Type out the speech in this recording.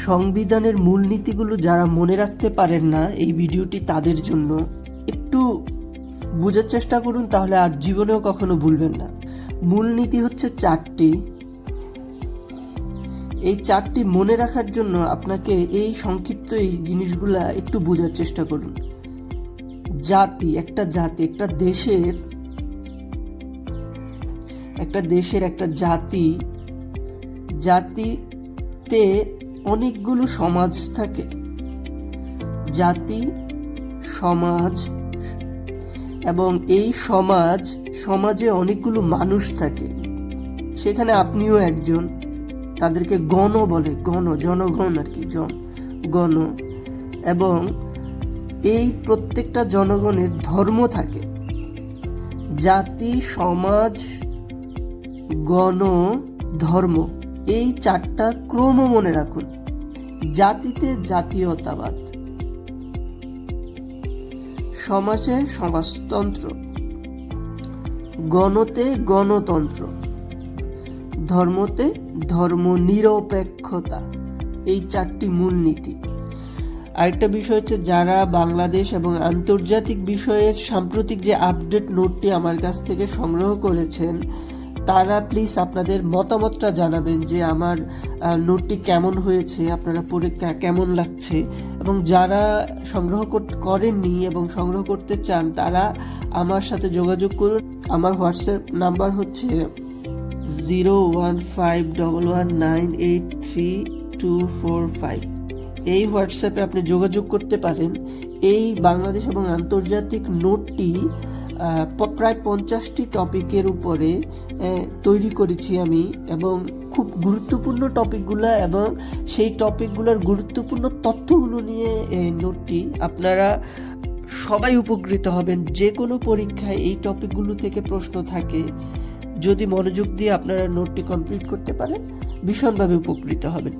সংবিধানের মূলনীতিগুলো যারা মনে রাখতে পারেন না, এই ভিডিওটি তাদের জন্য। একটু বোঝার চেষ্টা করুন, তাহলে আর জীবনেও কখনো ভুলবেন না। মূলনীতি হচ্ছে 4টি। এই 4টি মনে রাখার জন্য আপনাকে এই সংক্ষিপ্ত এই জিনিসগুলা একটু বোঝার চেষ্টা করুন। জাতি, একটা দেশের একটা জাতি, জাতিতে অনেকগুলো সমাজ থাকে। জাতি, সমাজ, এবং এই সমাজে অনেকগুলো মানুষ থাকে। সেখানে আপনিও একজন। তাদেরকে গণ বলে, জনগণ আর কি, গণ। এবং এই প্রত্যেকটা জনগণের ধর্ম থাকে। জাতি, সমাজ, গণ, ধর্ম, এই 4টা ক্রম মনে রাখুন। জাতিতে জাতীয়তাবাদ, সমাজে সমাজতন্ত্র, গণতে গণতন্ত্র, ধর্মতে ধর্মনিরপেক্ষতা। এই 4টি মূলনীতি। আরেকটা বিষয় হচ্ছে, যারা বাংলাদেশ এবং আন্তর্জাতিক বিষয়ের সাম্প্রতিক যে আপডেট নোটটি আমার কাছ থেকে সংগ্রহ করেছেন, তারা প্লিজ আপনাদের মতামতটা জানাবেন যে আমার নোটটি কেমন হয়েছে, আপনারা পড়ে কেমন লাগছে। এবং যারা সংগ্রহ করেননি এবং সংগ্রহ করতে চান, তারা আমার সাথে যোগাযোগ করুন। আমার হোয়াটসঅ্যাপ নাম্বার হচ্ছে 01511983245। এই হোয়াটসঅ্যাপে আপনি যোগাযোগ করতে পারেন। এই বাংলাদেশ এবং আন্তর্জাতিক নোটটি প্রায় 50টি টপিকের উপরে তৈরি করেছি আমি, এবং খুব গুরুত্বপূর্ণ টপিকগুলো এবং সেই টপিকগুলোর গুরুত্বপূর্ণ তথ্যগুলো নিয়ে এই নোটটি। আপনারা সবাই উপকৃত হবেন। যে কোনো পরীক্ষায় এই টপিকগুলো থেকে প্রশ্ন থাকে। যদি মনোযোগ দিয়ে আপনারা নোটটি কমপ্লিট করতে পারেন, ভীষণভাবে উপকৃত হবেন।